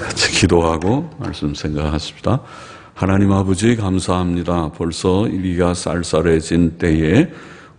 같이 기도하고 말씀 생각하십시다. 하나님 아버지 감사합니다. 벌써 일기가 쌀쌀해진 때에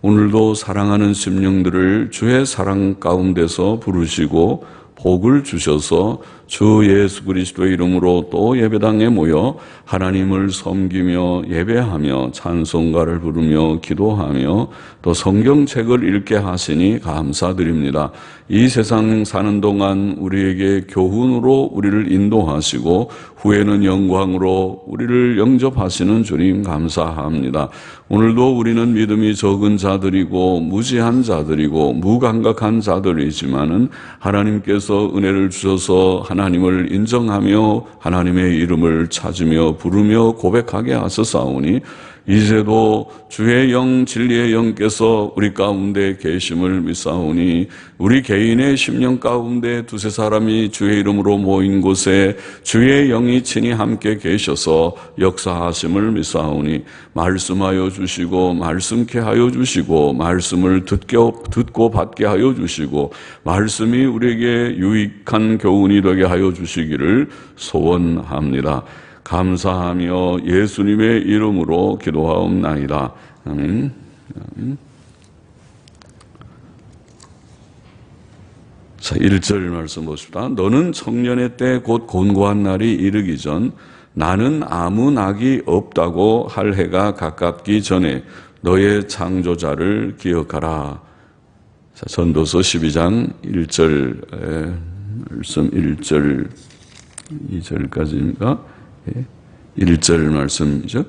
오늘도 사랑하는 심령들을 주의 사랑 가운데서 부르시고 복을 주셔서 주 예수 그리스도의 이름으로 또 예배당에 모여 하나님을 섬기며 예배하며 찬송가를 부르며 기도하며 또 성경책을 읽게 하시니 감사드립니다. 이 세상 사는 동안 우리에게 교훈으로 우리를 인도하시고 후에는 영광으로 우리를 영접하시는 주님 감사합니다. 오늘도 우리는 믿음이 적은 자들이고 무지한 자들이고 무감각한 자들이지만은 하나님께서 은혜를 주셔서 하나님을 인정하며 하나님의 이름을 찾으며 부르며 고백하게 하셨사오니 이제도 주의 영 진리의 영께서 우리 가운데 계심을 믿사오니 우리 개인의 심령 가운데 두세 사람이 주의 이름으로 모인 곳에 주의 영이 친히 함께 계셔서 역사하심을 믿사오니 말씀하여 주시고 말씀케 하여 주시고 말씀을 듣고 받게 하여 주시고 말씀이 우리에게 유익한 교훈이 되게 하여 주시기를 소원합니다. 감사하며 예수님의 이름으로 기도하옵나이다. 아멘. 아멘. 자, 1절 말씀 보십시다. 너는 청년의 때 곧 곤고한 날이 이르기 전 나는 아무 낙이 없다고 할 해가 가깝기 전에 너의 창조자를 기억하라. 자, 전도서 12장 1절 말씀 1절 2절까지입니까? 1절 말씀이죠.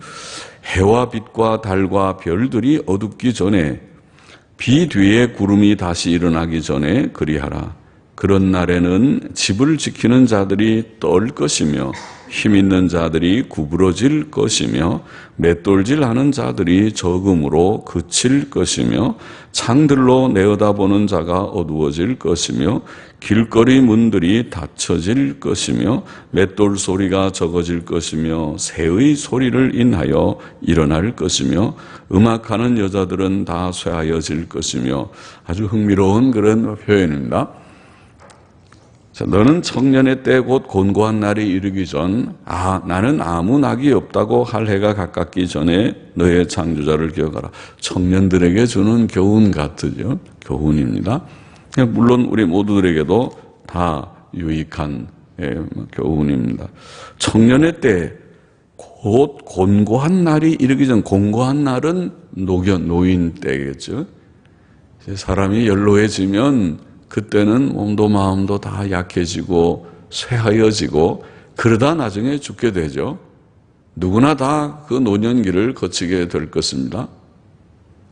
해와 빛과 달과 별들이 어둡기 전에 비 뒤에 구름이 다시 일어나기 전에 그리하라. 그런 날에는 집을 지키는 자들이 떨 것이며 힘 있는 자들이 구부러질 것이며 맷돌질하는 자들이 적음으로 그칠 것이며 창들로 내어다보는 자가 어두워질 것이며 길거리 문들이 닫혀질 것이며 맷돌 소리가 적어질 것이며 새의 소리를 인하여 일어날 것이며 음악하는 여자들은 다 쇠하여질 것이며 아주 흥미로운 그런 표현입니다. 자, 너는 청년의 때 곧 곤고한 날이 이르기 전 나는 아무 낙이 없다고 할 해가 가깝기 전에 너의 창조자를 기억하라. 청년들에게 주는 교훈 같으죠. 교훈입니다. 물론 우리 모두들에게도 다 유익한 교훈입니다. 청년의 때 곧 곤고한 날이 이르기 전, 곤고한 날은 노인 때겠죠. 사람이 연로해지면 그때는 몸도 마음도 다 약해지고 쇠하여지고 그러다 나중에 죽게 되죠. 누구나 다 그 노년기를 거치게 될 것입니다.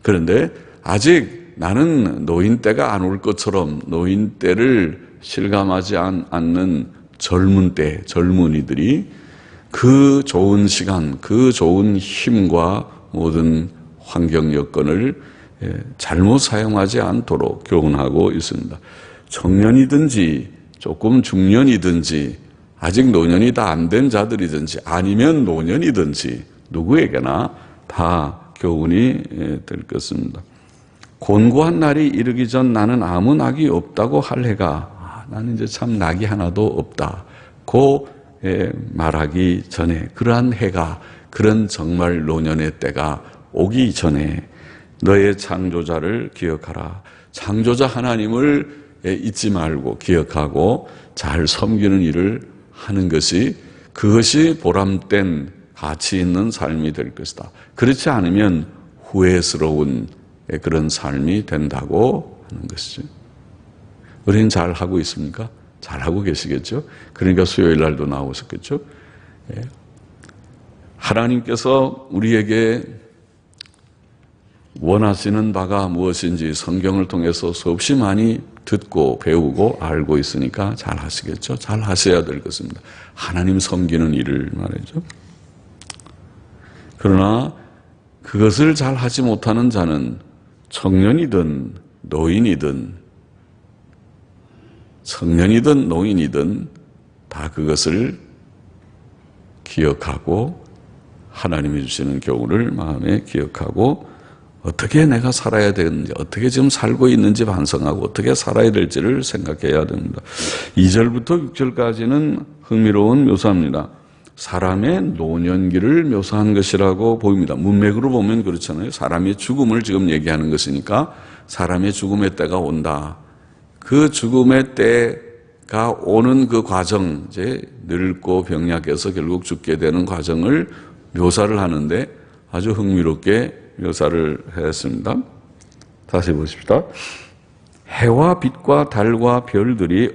그런데 아직 나는 노인 때가 안 올 것처럼 노인 때를 실감하지 않는 젊은 때, 젊은이들이 그 좋은 시간, 그 좋은 힘과 모든 환경 여건을 잘못 사용하지 않도록 교훈하고 있습니다. 청년이든지 조금 중년이든지 아직 노년이 다 안 된 자들이든지 아니면 노년이든지 누구에게나 다 교훈이 될 것입니다. 곤고한 날이 이르기 전 나는 아무 낙이 없다고 할 해가 나는 이제 참 낙이 하나도 없다고 말하기 전에 그러한 해가 그런 정말 노년의 때가 오기 전에 너의 창조자를 기억하라. 창조자 하나님을 잊지 말고 기억하고 잘 섬기는 일을 하는 것이 그것이 보람된 가치 있는 삶이 될 것이다. 그렇지 않으면 후회스러운 그런 삶이 된다고 하는 것이죠. 우리는 잘 하고 있습니까? 잘 하고 계시겠죠? 그러니까 수요일 날도 나오셨겠죠? 하나님께서 우리에게 원하시는 바가 무엇인지 성경을 통해서 수없이 많이 듣고 배우고 알고 있으니까 잘 하시겠죠? 잘 하셔야 될 것입니다. 하나님 섬기는 일을 말이죠. 그러나 그것을 잘 하지 못하는 자는 청년이든 노인이든 다 그것을 기억하고 하나님이 주시는 교훈을 마음에 기억하고 어떻게 내가 살아야 되는지, 어떻게 지금 살고 있는지 반성하고 어떻게 살아야 될지를 생각해야 됩니다. 2절부터 6절까지는 흥미로운 묘사입니다. 사람의 노년기를 묘사한 것이라고 보입니다. 문맥으로 보면 그렇잖아요. 사람의 죽음을 지금 얘기하는 것이니까 사람의 죽음의 때가 온다. 그 죽음의 때가 오는 그 과정, 이제 늙고 병약해서 결국 죽게 되는 과정을 묘사를 하는데 아주 흥미롭게 묘사를 했습니다. 다시 보십시다. 해와 빛과 달과 별들이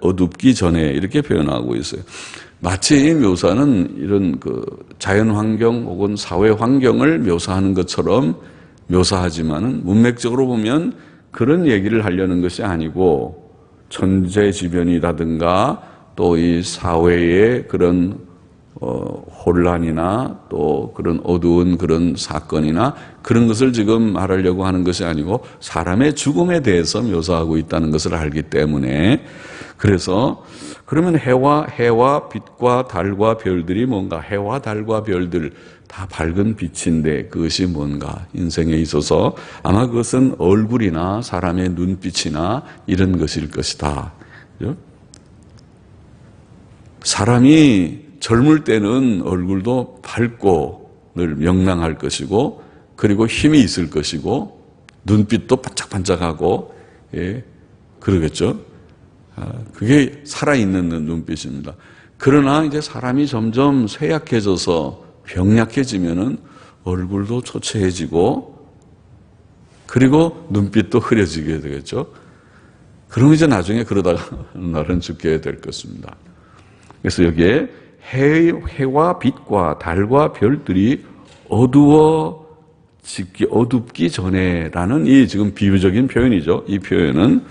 어둡기 전에 이렇게 표현하고 있어요. 마치 이 묘사는 이런 그 자연 환경 혹은 사회 환경을 묘사하는 것처럼 묘사하지만은 문맥적으로 보면 그런 얘기를 하려는 것이 아니고 천재지변이라든가 또 이 사회의 그런 혼란이나 또 그런 어두운 그런 사건이나 그런 것을 지금 말하려고 하는 것이 아니고 사람의 죽음에 대해서 묘사하고 있다는 것을 알기 때문에 그래서 그러면 해와 빛과 달과 별들이 뭔가 해와 달과 별들 다 밝은 빛인데 그것이 뭔가 인생에 있어서 아마 그것은 얼굴이나 사람의 눈빛이나 이런 것일 것이다. 그렇죠? 사람이 젊을 때는 얼굴도 밝고 늘 명랑할 것이고 그리고 힘이 있을 것이고 눈빛도 반짝반짝하고 그러겠죠. 그게 살아있는 눈빛입니다. 그러나 이제 사람이 점점 쇠약해져서 병약해지면은 얼굴도 초췌해지고 그리고 눈빛도 흐려지게 되겠죠. 그러면 이제 나중에 그러다가 날은 죽게 될 것입니다. 그래서 여기에 해와 빛과 달과 별들이 어둡기 전에라는 이 지금 비유적인 표현이죠. 이 표현은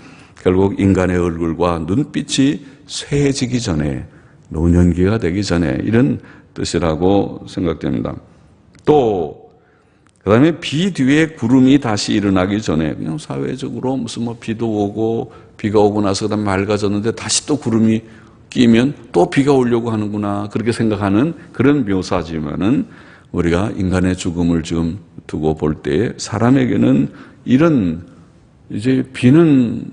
결국 인간의 얼굴과 눈빛이 쇠해지기 전에 노년기가 되기 전에 이런 뜻이라고 생각됩니다. 또 그다음에 비 뒤에 구름이 다시 일어나기 전에 그냥 사회적으로 무슨 비도 오고 비가 오고 나서 그다음 맑아졌는데 다시 또 구름이 끼면 또 비가 오려고 하는구나 그렇게 생각하는 그런 묘사지만은 우리가 인간의 죽음을 지금 두고 볼 때 사람에게는 이런 이제 비는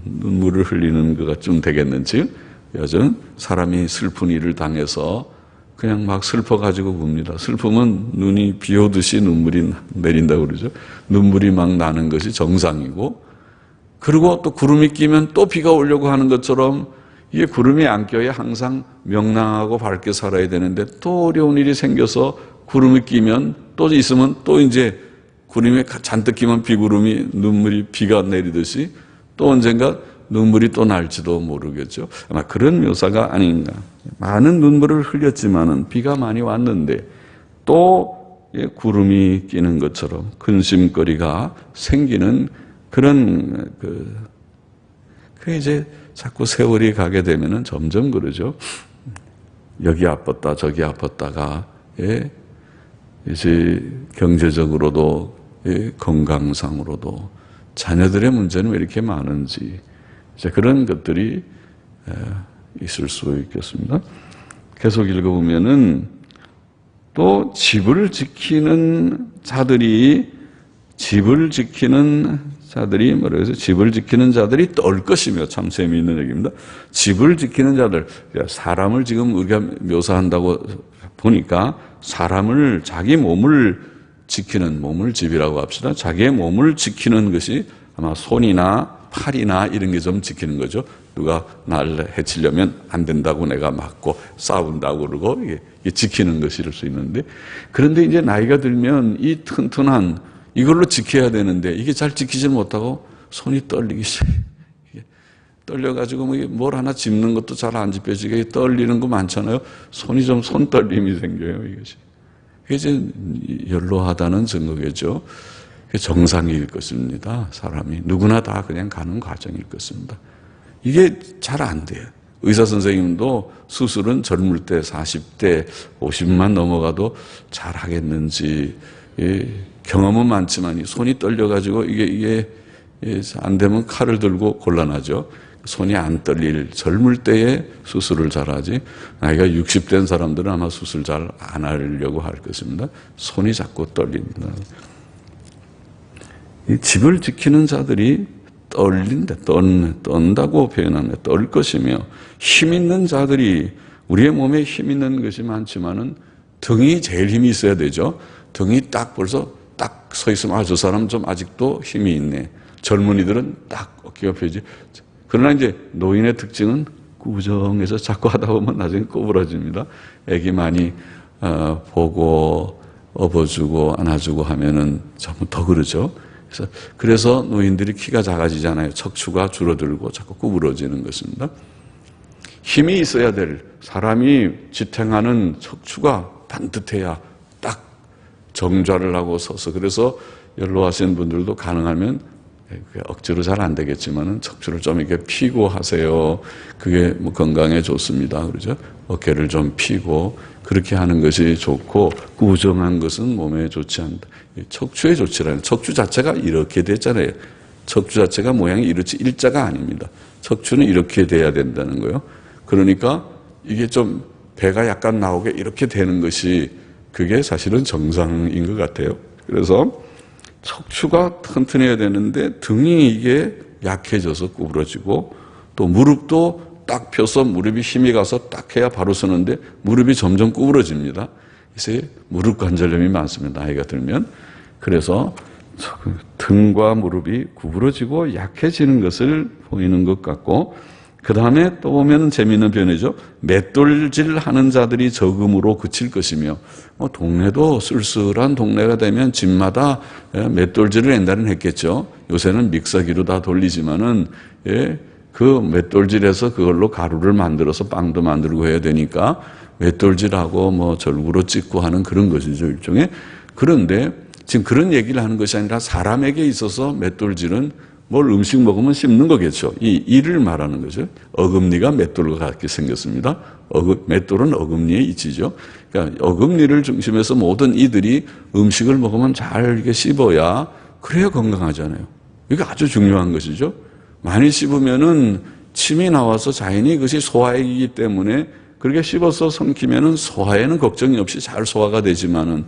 눈물을 흘리는 것가 좀 되겠는지 여전 사람이 슬픈 일을 당해서 그냥 막 슬퍼가지고 웁니다. 슬픔은 눈이 비 오듯이 눈물이 내린다고 그러죠. 눈물이 막 나는 것이 정상이고 그리고 또 구름이 끼면 또 비가 오려고 하는 것처럼 이게 구름이 안 껴야 항상 명랑하고 밝게 살아야 되는데 또 어려운 일이 생겨서 구름이 끼면 또 있으면 또 이제 구름이 잔뜩 끼면 비구름이 눈물이 비가 내리듯이 또 언젠가 눈물이 또 날지도 모르겠죠. 아마 그런 묘사가 아닌가. 많은 눈물을 흘렸지만은 비가 많이 왔는데 또 구름이 끼는 것처럼 근심거리가 생기는 그런 그 이제 자꾸 세월이 가게 되면은 점점 그러죠. 여기 아팠다 저기 아팠다가 이제 경제적으로도 건강상으로도 자녀들의 문제는 왜 이렇게 많은지 이제 그런 것들이 있을 수 있겠습니다. 계속 읽어보면은 또 집을 지키는 자들이 뭐라고 해서 집을 지키는 자들이 떨 것이며 참 재미있는 얘기입니다. 집을 지키는 자들, 사람을 지금 우리가 묘사한다고 보니까 사람을 자기 몸을 지키는 몸을 집이라고 합시다. 자기의 몸을 지키는 것이 아마 손이나 팔이나 이런 게 좀 지키는 거죠. 누가 나를 해치려면 안 된다고 내가 막고 싸운다고 그러고 이게 지키는 것일 수 있는데 그런데 이제 나이가 들면 이 튼튼한 이걸로 지켜야 되는데 이게 잘 지키지 못하고 손이 떨리기 시작해요. 떨려가지고 뭘 하나 짚는 것도 잘 안 짚혀지게 떨리는 거 많잖아요. 손이 좀 손떨림이 생겨요. 이것이. 그게 이제 연로하다는 증거겠죠. 그게 정상일 것입니다. 사람이 누구나 다 그냥 가는 과정일 것입니다. 이게 잘 안 돼요. 의사 선생님도 수술은 젊을 때 40대 50만 넘어가도 잘 하겠는지 경험은 많지만 손이 떨려가지고 이게 안 되면 칼을 들고 곤란하죠. 손이 안 떨릴 젊을 때에 수술을 잘하지, 나이가 60된 사람들은 아마 수술 잘 안 하려고 할 것입니다. 손이 자꾸 떨립니다. 이 집을 지키는 자들이 떤다고 표현합니다. 떨 것이며, 힘 있는 자들이, 우리의 몸에 힘 있는 것이 많지만은 등이 제일 힘이 있어야 되죠. 등이 딱 벌써 딱 서 있으면, 저 사람 좀 아직도 힘이 있네. 젊은이들은 딱 어깨가 펴지. 그러나 이제 노인의 특징은 구부정해서 자꾸 하다 보면 나중에 꼬부러집니다. 애기 많이 보고 업어주고 안아주고 하면은 전부 더 그러죠. 그래서 노인들이 키가 작아지잖아요. 척추가 줄어들고 자꾸 구부러지는 것입니다. 힘이 있어야 될, 사람이 지탱하는 척추가 반듯해야 딱 정좌를 하고 서서, 그래서 연로하신 분들도 가능하면 억지로 잘 안 되겠지만은 척추를 좀 이렇게 펴고 하세요. 그게 뭐 건강에 좋습니다. 그러죠? 어깨를 좀 펴고 그렇게 하는 것이 좋고, 구부정한 것은 몸에 좋지 않다. 척추에 좋지라는, 척추 자체가 이렇게 됐잖아요. 척추 자체가 모양이 이렇지 일자가 아닙니다. 척추는 이렇게 돼야 된다는 거예요. 그러니까 이게 좀 배가 약간 나오게 이렇게 되는 것이, 그게 사실은 정상인 것 같아요. 그래서 척추가 튼튼해야 되는데 등이 이게 약해져서 구부러지고, 또 무릎도 딱 펴서 무릎이 힘이 가서 딱 해야 바로 서는데 무릎이 점점 구부러집니다. 그래서 무릎 관절염이 많습니다. 나이가 들면. 그래서 등과 무릎이 구부러지고 약해지는 것을 보이는 것 같고, 그 다음에 또 보면 재미있는 표현이죠. 맷돌질 하는 자들이 적음으로 그칠 것이며, 동네도 쓸쓸한 동네가 되면 집마다 맷돌질을 옛날에는 했겠죠. 요새는 믹서기로 다 돌리지만은, 그 맷돌질해서 그걸로 가루를 만들어서 빵도 만들고 해야 되니까 맷돌질하고 절구로 찍고 하는 그런 것이죠, 일종의. 그런데 지금 그런 얘기를 하는 것이 아니라 사람에게 있어서 맷돌질은 뭘 음식 먹으면 씹는 거겠죠. 이 이를 말하는 거죠. 어금니가 맷돌과 같게 생겼습니다. 맷돌은 어금니의 이치죠. 그러니까 어금니를 중심해서 모든 이들이 음식을 먹으면 잘 이렇게 씹어야, 그래야 건강하잖아요. 이게 아주 중요한 것이죠. 많이 씹으면은 침이 나와서 자연히 그것이 소화액이기 때문에 그렇게 씹어서 삼키면은 소화에는 걱정이 없이 잘 소화가 되지만은,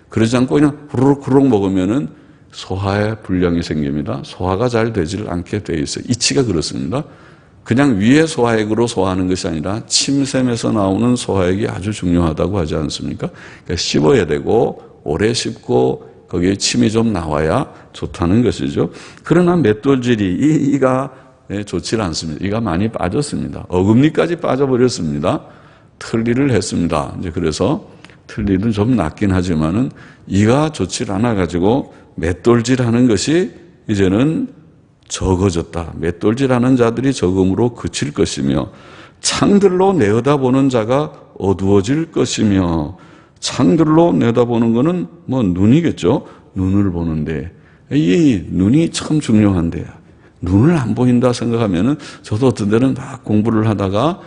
그러지 않고 그냥 후루룩 먹으면은 소화에 불량이 생깁니다. 소화가 잘 되질 않게 돼 있어요. 이치가 그렇습니다. 그냥 위의 소화액으로 소화하는 것이 아니라 침샘에서 나오는 소화액이 아주 중요하다고 하지 않습니까? 그러니까 씹어야 되고 오래 씹고 거기에 침이 좀 나와야 좋다는 것이죠. 그러나 맷돌질이 이가 좋지 않습니다. 이가 많이 빠졌습니다. 어금니까지 빠져버렸습니다. 틀니를 했습니다. 이제 그래서 틀니는 좀 낫긴 하지만은 이가 좋지 않아가지고 맷돌질하는 것이 이제는 적어졌다. 맷돌질하는 자들이 적음으로 그칠 것이며, 창들로 내어다보는 자가 어두워질 것이며, 창들로 내다보는 것은 눈이겠죠. 눈을 보는데, 이 눈이 참 중요한데, 눈을 안 보인다 생각하면은, 저도 어떤 데는 막 공부를 하다가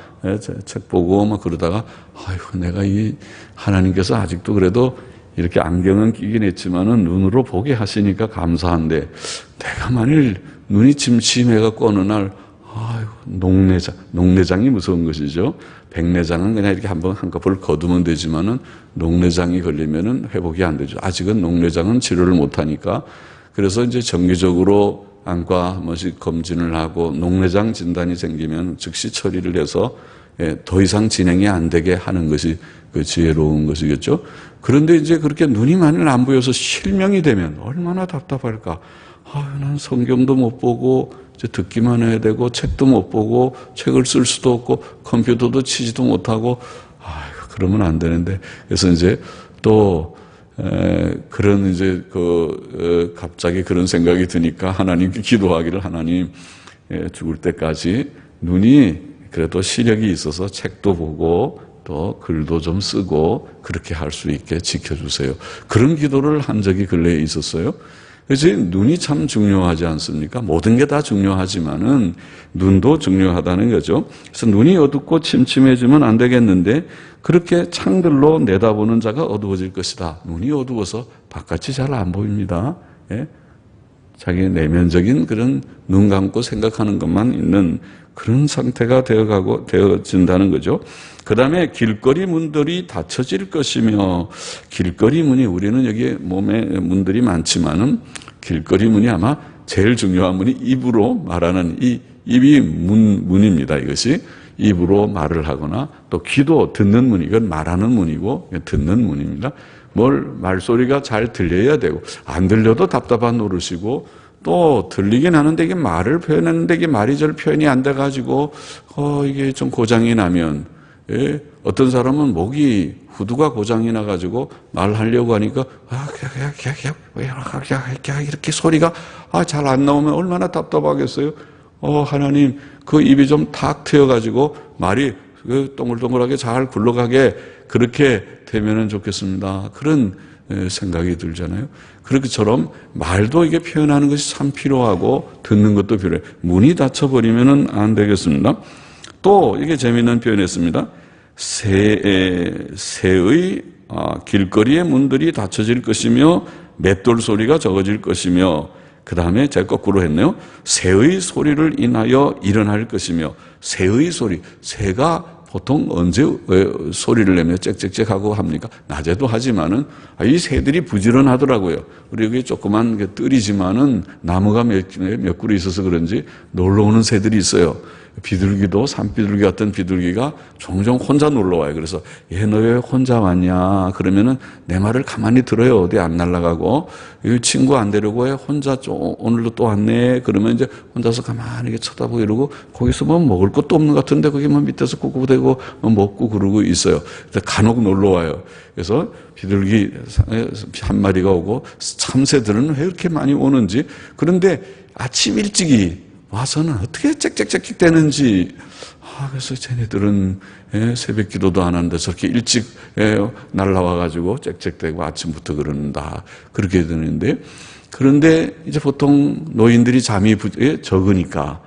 책 보고 막 그러다가, 아이고 내가 이 하나님께서 아직도 그래도 이렇게 안경은 끼긴 했지만은 눈으로 보게 하시니까 감사한데, 내가 만일 눈이 침침해갖고 어느 날, 녹내장이 무서운 것이죠. 백내장은 그냥 이렇게 한꺼풀 거두면 되지만은 녹내장이 걸리면은 회복이 안 되죠. 아직은 녹내장은 치료를 못 하니까. 그래서 이제 정기적으로 안과 한 번씩 검진을 하고, 녹내장 진단이 생기면 즉시 처리를 해서 더 이상 진행이 안 되게 하는 것이 그 지혜로운 것이겠죠. 그런데 이제 그렇게 눈이 만일 안 보여서 실명이 되면 얼마나 답답할까. 난 성경도 못 보고 이제 듣기만 해야 되고, 책도 못 보고, 책을 쓸 수도 없고, 컴퓨터도 치지도 못하고, 그러면 안 되는데. 그래서 이제 또 그런 이제 갑자기 그런 생각이 드니까 하나님께 기도하기를, 하나님 죽을 때까지 눈이 그래도 시력이 있어서 책도 보고 또 글도 좀 쓰고 그렇게 할 수 있게 지켜주세요. 그런 기도를 한 적이 근래에 있었어요. 그래서 눈이 참 중요하지 않습니까? 모든 게 다 중요하지만은 눈도 중요하다는 거죠. 그래서 눈이 어둡고 침침해지면 안 되겠는데, 그렇게 창들로 내다보는 자가 어두워질 것이다. 눈이 어두워서 바깥이 잘 안 보입니다. 자기 내면적인 그런 눈 감고 생각하는 것만 있는 그런 상태가 되어진다는 거죠. 그 다음에 길거리 문들이 닫혀질 것이며, 길거리 문이, 우리는 여기 몸에 문들이 많지만은 길거리 문이 아마 제일 중요한 문이 입으로 말하는 이 입이 문입니다. 이것이 입으로 말을 하거나 또 귀도 듣는 문, 이건 말하는 문이고 듣는 문입니다. 말소리가 잘 들려야 되고, 안 들려도 답답한 노릇이고, 또 들리긴 하는데 이게 말을 표현했는데 이게 말이 잘 표현이 안 돼가지고 이게 좀 고장이 나면, 예? 어떤 사람은 목이 후두가 고장이 나가지고 말하려고 하니까 이렇게 소리가 잘 안 나오면 얼마나 답답하겠어요. 하나님 그 입이 좀 탁 트여가지고 말이 동글동글하게 잘 굴러가게 그렇게 되면은 좋겠습니다. 그런 생각이 들잖아요. 그렇게처럼 말도 이게 표현하는 것이 참 필요하고 듣는 것도 필요해요. 문이 닫혀버리면은 안 되겠습니다. 또 이게 재미있는 표현이었습니다. 새의 길거리의 문들이 닫혀질 것이며 맷돌 소리가 적어질 것이며, 그 다음에 제가 거꾸로 했네요. 새의 소리를 인하여 일어날 것이며, 새의 소리, 새가 보통 언제 소리를 내며 짹짹짹 하고 합니까? 낮에도 하지만은 이 새들이 부지런하더라고요. 우리 여기 조그만 뜰이지만은 나무가 몇 그루 있어서 그런지 놀러 오는 새들이 있어요. 비둘기도 산비둘기 같은 비둘기가 종종 혼자 놀러 와요. 그래서 얘 너 왜 혼자 왔냐? 그러면은 내 말을 가만히 들어요. 어디 안 날아가고. 이 친구 안 데리고 왜 혼자 오늘도 또 왔네? 그러면 이제 혼자서 가만히 쳐다보고 이러고, 거기서 먹을 것도 없는 것 같은데 거기 밑에서 꾹꾹대고 먹고 그러고 있어요. 간혹 놀러 와요. 그래서 비둘기 한 마리가 오고, 참새들은 왜 이렇게 많이 오는지. 그런데 아침 일찍이 와서는 어떻게 짹짹짹 되는지, 그래서 쟤네들은 새벽 기도도 안 하는데 저렇게 일찍 날라와가지고 짹짹대고 아침부터 그런다. 그렇게 되는데, 그런데 이제 보통 노인들이 잠이 적으니까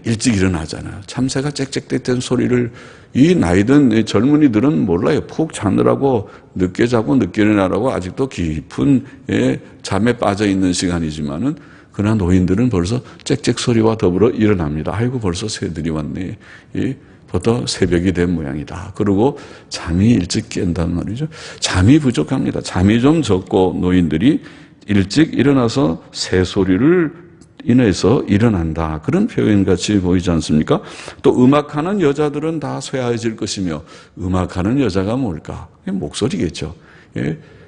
일찍 일어나잖아요. 참새가 짹짹대던 소리를 이 나이든 젊은이들은 몰라요. 푹 자느라고 늦게 자고 늦게 일어나라고 아직도 깊은 잠에 빠져 있는 시간이지만은, 그러나 노인들은 벌써 짹짹 소리와 더불어 일어납니다. 아이고 벌써 새들이 왔네. 보통 새벽이 된 모양이다. 그리고 잠이 일찍 깬단 말이죠. 잠이 부족합니다. 잠이 좀 적고 노인들이 일찍 일어나서 새 소리를 인해서 일어난다. 그런 표현같이 보이지 않습니까? 또 음악하는 여자들은 다 쇠하여질 것이며, 음악하는 여자가 뭘까? 목소리겠죠.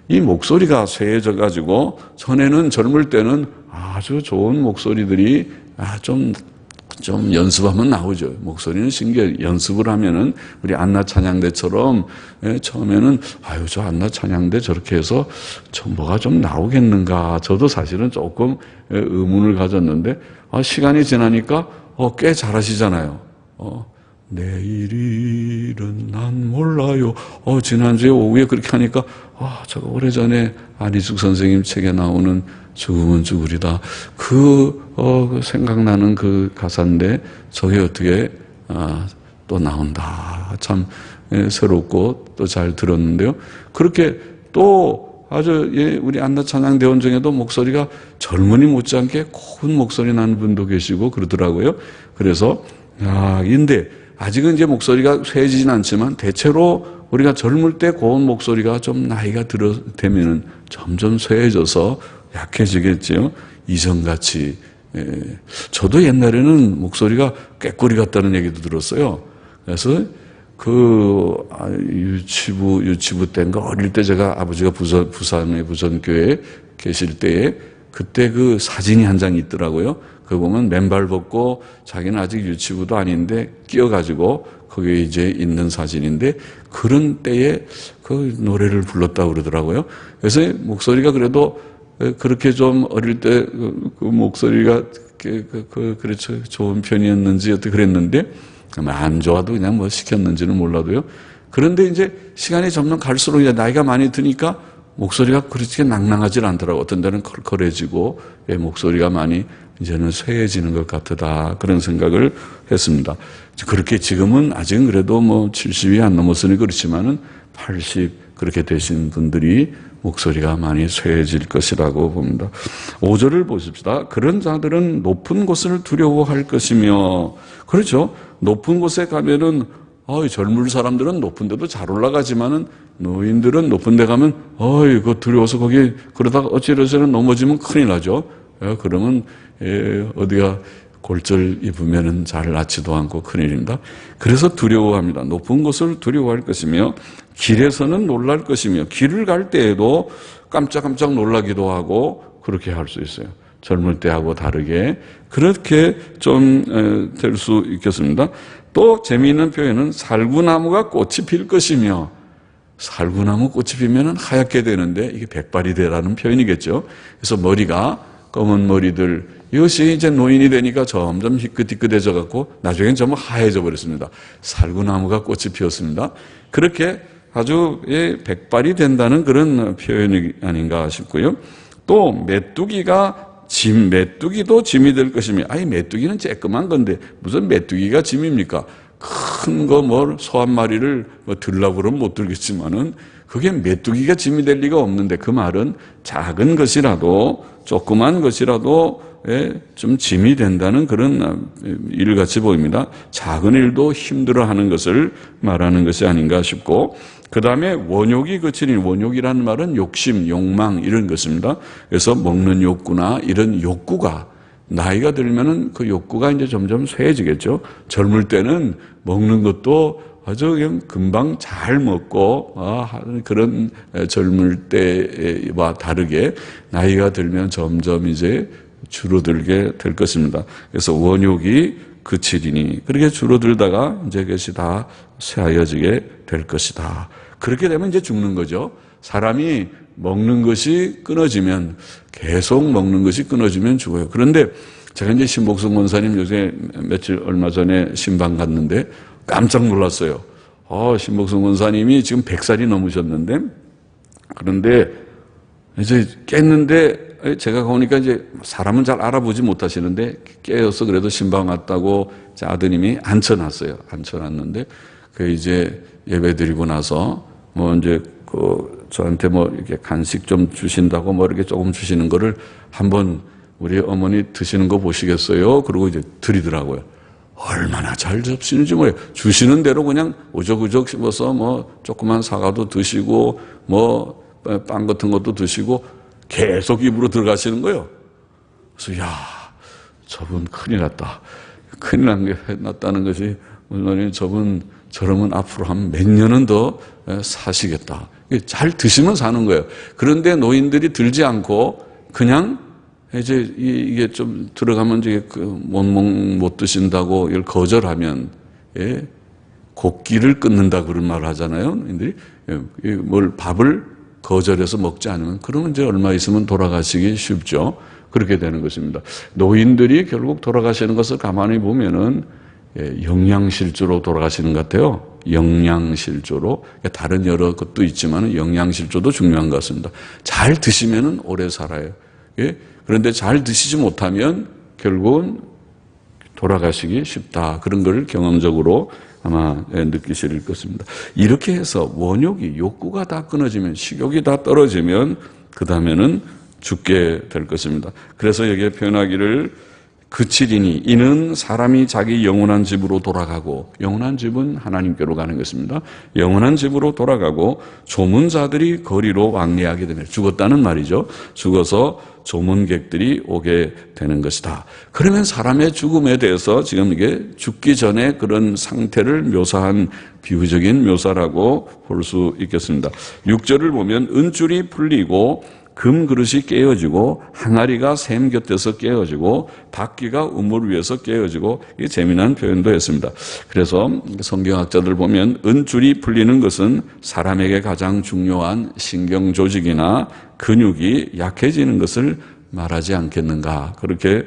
이 목소리가 쇠해져 가지고, 전에는 젊을 때는 아주 좋은 목소리들이 좀 연습하면 나오죠. 목소리는 신기해요. 연습을 하면은 우리 안나 찬양대처럼 처음에는 저 안나 찬양대 저렇게 해서 뭐가 좀 나오겠는가. 저도 사실은 조금 의문을 가졌는데 시간이 지나니까 꽤 잘하시잖아요. 내일일은 난 몰라요. 지난주에 오후에 그렇게 하니까 저거 오래전에 안희숙 선생님 책에 나오는 죽으면 죽으리다. 생각나는 그 가사인데 저게 어떻게 또 나온다. 참 새롭고 또 잘 들었는데요. 그렇게 또 아주 우리 안나 찬양대원 중에도 목소리가 젊은이 못지않게 고운 목소리 나는 분도 계시고 그러더라고요. 그래서 근데 아직은 이제 목소리가 쇠해지진 않지만 대체로 우리가 젊을 때 고운 목소리가 좀 나이가 되면은 점점 쇠해져서 약해지겠지요. 이전같이. 저도 옛날에는 목소리가 꾀꼬리 같다는 얘기도 들었어요. 그래서 유치부 때인가 어릴 때 제가 아버지가 부산의 부전교회에 계실 때에 그때 그 사진이 한 장 있더라고요. 그거 보면 맨발 벗고 자기는 아직 유치부도 아닌데 끼어가지고 거기에 이제 있는 사진인데, 그런 때에 그 노래를 불렀다고 그러더라고요. 그래서 목소리가 그래도 그렇게 좀 어릴 때 그 목소리가 그렇죠 좋은 편이었는지 어떻게 그랬는데, 안 좋아도 그냥 시켰는지는 몰라도요. 그런데 이제 시간이 점점 갈수록 이제 나이가 많이 드니까 목소리가 그렇게 낭낭하지 않더라고요. 어떤 데는 컬컬해지고 목소리가 많이 이제는 쇠해지는 것 같다. 그런 생각을 했습니다. 그렇게 지금은 아직은 그래도 70이 안 넘었으니 그렇지만은 80 그렇게 되신 분들이 목소리가 많이 쇠해질 것이라고 봅니다. 5절을 보십시다. 그런 자들은 높은 곳을 두려워할 것이며, 그렇죠. 높은 곳에 가면은 젊은 사람들은 높은 데도 잘 올라가지만은 노인들은 높은 데 가면 그거 두려워서 거기 그러다가 어찌저찌는 넘어지면 큰일 나죠. 그러면 어디가 골절 입으면은 잘 낫지도 않고 큰일입니다. 그래서 두려워합니다. 높은 곳을 두려워할 것이며 길에서는 놀랄 것이며, 길을 갈 때에도 깜짝깜짝 놀라기도 하고 그렇게 할 수 있어요. 젊을 때하고 다르게 그렇게 좀 될 수 있겠습니다. 또 재미있는 표현은 살구나무가 꽃이 필 것이며, 살구나무 꽃이 피면은 하얗게 되는데 이게 백발이 되라는 표현이겠죠. 그래서 머리가 검은 머리들, 이것이 이제 노인이 되니까 점점 희끗희끗해져 갖고 나중엔 전부 하얘져 버렸습니다. 살구나무가 꽃이 피었습니다. 그렇게 아주 백발이 된다는 그런 표현이 아닌가 싶고요. 또 메뚜기도 짐이 될 것이며, 메뚜기는 쬐끄만 건데 무슨 메뚜기가 짐입니까? 큰 거 소 한 마리를 들라고 그러면 못 들겠지만은 그게 메뚜기가 짐이 될 리가 없는데, 그 말은 작은 것이라도 조그만 것이라도 좀 짐이 된다는 그런 일같이 보입니다. 작은 일도 힘들어하는 것을 말하는 것이 아닌가 싶고, 그 다음에 원욕이 그치니, 원욕이라는 말은 욕심, 욕망 이런 것입니다. 그래서 먹는 욕구나 이런 욕구가 나이가 들면은 그 욕구가 이제 점점 쇠해지겠죠. 젊을 때는 먹는 것도 아주 그냥 금방 잘 먹고 그런 젊을 때와 다르게 나이가 들면 점점 이제 줄어들게 될 것입니다. 그래서 원욕이 그치리니, 그렇게 줄어들다가 이제 그것이 다 쇠하여지게 될 것이다. 그렇게 되면 이제 죽는 거죠. 사람이 먹는 것이 끊어지면, 계속 먹는 것이 끊어지면 죽어요. 그런데 제가 이제 신복성 권사님 요새 얼마 전에 신방 갔는데 깜짝 놀랐어요. 신복성 권사님이 지금 100살이 넘으셨는데, 그런데 이제 깼는데 제가 가보니까 이제 사람은 잘 알아보지 못하시는데 깨어서 그래도 신방 왔다고 제 아드님이 앉혀놨어요. 앉혀놨는데 그 이제 예배 드리고 나서 이제 저한테 이렇게 간식 좀 주신다고 이렇게 조금 주시는 거를 한번 우리 어머니 드시는 거 보시겠어요? 그러고 이제 드리더라고요. 얼마나 잘 접시는지 뭐예요. 주시는 대로 그냥 우적우적 씹어서 조그만 사과도 드시고 빵 같은 것도 드시고 계속 입으로 들어가시는 거예요. 그래서 저분 큰일 났다. 큰일 났다는 것이 물론 저러면 앞으로 한 몇 년은 더 사시겠다. 잘 드시면 사는 거예요. 그런데 노인들이 들지 않고 그냥 이제 이게 좀 들어가면 이제 못 드신다고 이걸 거절하면 곡기를 끊는다 그런 말을 하잖아요. 노인들이 밥을 거절해서 먹지 않으면, 그러면 이제 얼마 있으면 돌아가시기 쉽죠. 그렇게 되는 것입니다. 노인들이 결국 돌아가시는 것을 가만히 보면은 영양실조로 돌아가시는 것 같아요. 영양실조로. 다른 여러 것도 있지만 영양실조도 중요한 것 같습니다. 잘 드시면은 오래 살아요. 그런데 잘 드시지 못하면 결국은 돌아가시기 쉽다. 그런 걸 경험적으로 아마 느끼실 것입니다. 이렇게 해서 원욕이, 욕구가 다 끊어지면, 식욕이 다 떨어지면 그 다음에는 죽게 될 것입니다. 그래서 여기에 표현하기를 그치리니, 이는 사람이 자기 영원한 집으로 돌아가고, 영원한 집은 하나님께로 가는 것입니다. 영원한 집으로 돌아가고 조문자들이 거리로 왕래하게 되면, 죽었다는 말이죠. 죽어서 조문객들이 오게 되는 것이다. 그러면 사람의 죽음에 대해서 지금 이게 죽기 전에 그런 상태를 묘사한 비유적인 묘사라고 볼 수 있겠습니다. 6절을 보면 은줄이 풀리고 금그릇이 깨어지고 항아리가 샘 곁에서 깨어지고 바퀴가 우물 위에서 깨어지고, 이게 재미난 표현도 했습니다. 그래서 성경학자들 보면 은줄이 풀리는 것은 사람에게 가장 중요한 신경 조직이나 근육이 약해지는 것을 말하지 않겠는가, 그렇게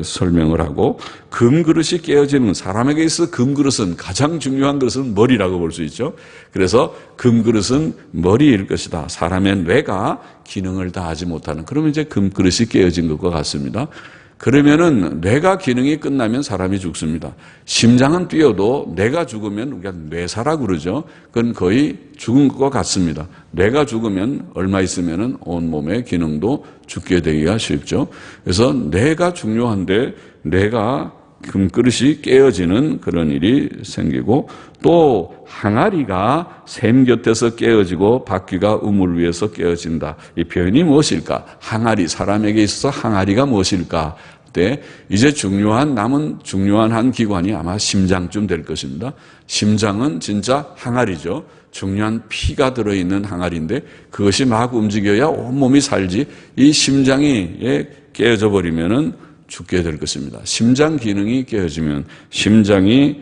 설명을 하고, 금그릇이 깨어지는, 사람에게 있어 금그릇은, 가장 중요한 것은 머리라고 볼 수 있죠. 그래서 금그릇은 머리일 것이다. 사람의 뇌가 기능을 다하지 못하는, 그러면 이제 금그릇이 깨어진 것과 같습니다. 그러면은 뇌가 기능이 끝나면 사람이 죽습니다. 심장은 뛰어도 뇌가 죽으면 우리가 뇌사라 그러죠. 그건 거의 죽은 것과 같습니다. 뇌가 죽으면 얼마 있으면은 온몸의 기능도 죽게 되기가 쉽죠. 그래서 뇌가 중요한데 뇌가 금그릇이 깨어지는 그런 일이 생기고, 또 항아리가 샘 곁에서 깨어지고 바퀴가 우물 위에서 깨어진다. 이 표현이 무엇일까? 항아리, 사람에게 있어서 항아리가 무엇일까? 이제 남은 중요한 한 기관이 아마 심장쯤 될 것입니다. 심장은 진짜 항아리죠. 중요한 피가 들어있는 항아리인데 그것이 막 움직여야 온몸이 살지, 이 심장이 깨어져 버리면은 죽게 될 것입니다. 심장 기능이 깨어지면, 심장이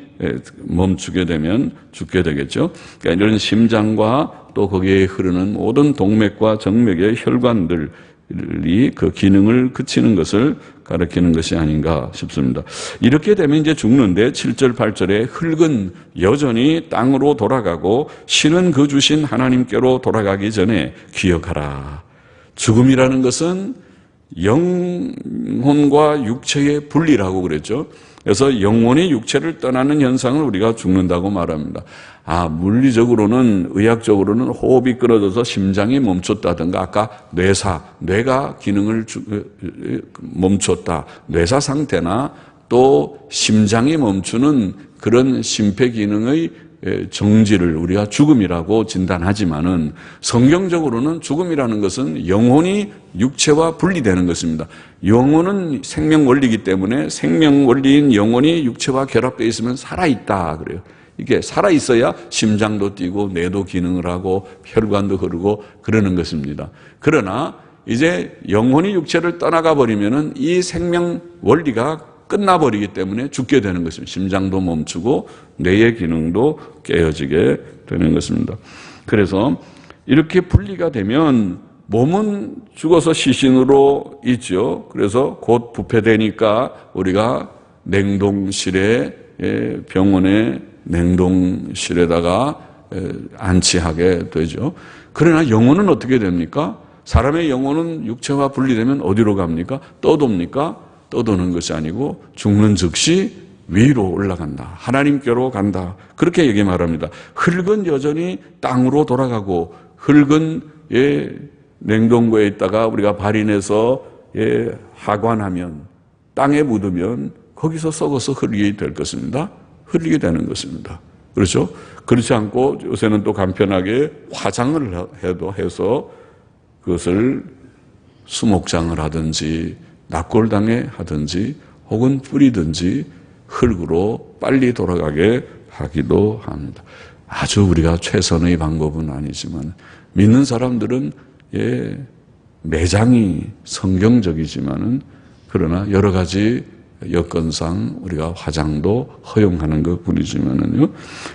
멈추게 되면 죽게 되겠죠. 그러니까 이런 심장과 또 거기에 흐르는 모든 동맥과 정맥의 혈관들이 그 기능을 그치는 것을 가리키는 것이 아닌가 싶습니다. 이렇게 되면 이제 죽는데 7절 8절에 흙은 여전히 땅으로 돌아가고 신은 그 주신 하나님께로 돌아가기 전에 기억하라. 죽음이라는 것은 영혼과 육체의 분리라고 그랬죠. 그래서 영혼이 육체를 떠나는 현상을 우리가 죽는다고 말합니다. 물리적으로는, 의학적으로는 호흡이 끊어져서 심장이 멈췄다든가, 아까 뇌가 기능을 멈췄다, 뇌사 상태나 또 심장이 멈추는 그런 심폐 기능의 정지를 우리가 죽음이라고 진단하지만은, 성경적으로는 죽음이라는 것은 영혼이 육체와 분리되는 것입니다. 영혼은 생명 원리이기 때문에 생명 원리인 영혼이 육체와 결합되어 있으면 살아있다 그래요. 이게 살아있어야 심장도 뛰고 뇌도 기능을 하고 혈관도 흐르고 그러는 것입니다. 그러나 이제 영혼이 육체를 떠나가 버리면은 이 생명 원리가 끝나버리기 때문에 죽게 되는 것입니다. 심장도 멈추고 뇌의 기능도 깨어지게 되는 것입니다. 그래서 이렇게 분리가 되면 몸은 죽어서 시신으로 있죠. 그래서 곧 부패되니까 우리가 냉동실에, 병원의 냉동실에다가 안치하게 되죠. 그러나 영혼은 어떻게 됩니까? 사람의 영혼은 육체와 분리되면 어디로 갑니까? 떠돕니까? 떠도는 것이 아니고 죽는 즉시 위로 올라간다. 하나님께로 간다. 그렇게 얘기 말합니다. 흙은 여전히 땅으로 돌아가고, 흙은 냉동고에 있다가 우리가 발인해서 하관하면, 땅에 묻으면 거기서 썩어서 흙이 될 것입니다. 흙이 되는 것입니다. 그렇죠? 그렇지 않고 요새는 또 간편하게 화장을 해서 그것을 수목장을 하든지 납골당에 하든지 혹은 뿌리든지 흙으로 빨리 돌아가게 하기도 합니다. 아주 우리가 최선의 방법은 아니지만, 믿는 사람들은 매장이 성경적이지만은, 그러나 여러 가지 여건상 우리가 화장도 허용하는 것 뿐이지만은요.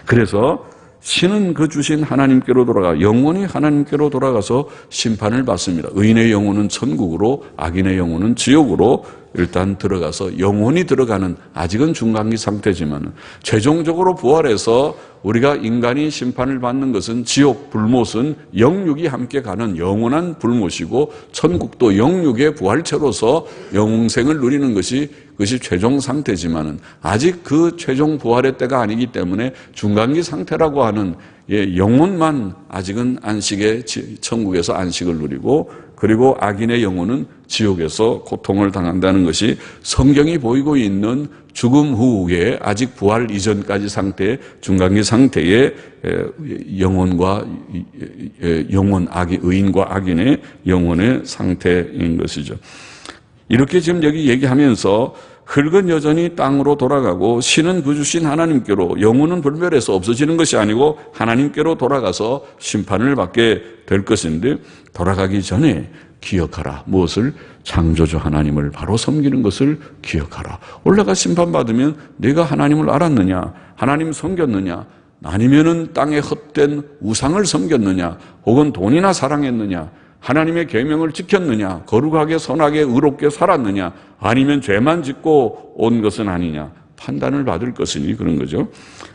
그래서 신은 그 주신 하나님께로 돌아가, 영혼이 하나님께로 돌아가서 심판을 받습니다. 의인의 영혼은 천국으로, 악인의 영혼은 지옥으로 일단 들어가서 영혼이 들어가는, 아직은 중간기 상태지만 최종적으로 부활해서 우리가 인간이 심판을 받는 것은, 지옥 불못은 영육이 함께 가는 영원한 불못이고, 천국도 영육의 부활체로서 영생을 누리는 것이, 그것이 최종 상태지만은 아직 그 최종 부활의 때가 아니기 때문에 중간기 상태라고 하는 영혼만 아직은 천국에서 안식을 누리고, 그리고 악인의 영혼은 지옥에서 고통을 당한다는 것이 성경이 보이고 있는 죽음 후에 아직 부활 이전까지 상태의 중간기 상태의 의인과 악인의 영혼의 상태인 것이죠. 이렇게 지금 여기 얘기하면서 흙은 여전히 땅으로 돌아가고 신은 그 주신 하나님께로, 영혼은 불멸해서 없어지는 것이 아니고 하나님께로 돌아가서 심판을 받게 될 것인데, 돌아가기 전에 기억하라. 무엇을? 창조주 하나님을 바로 섬기는 것을 기억하라. 올라가 심판받으면 내가 하나님을 알았느냐, 하나님 섬겼느냐, 아니면은 땅에 헛된 우상을 섬겼느냐, 혹은 돈이나 사랑했느냐, 하나님의 계명을 지켰느냐, 거룩하게 선하게 의롭게 살았느냐, 아니면 죄만 짓고 온 것은 아니냐, 판단을 받을 것이니 그런 거죠.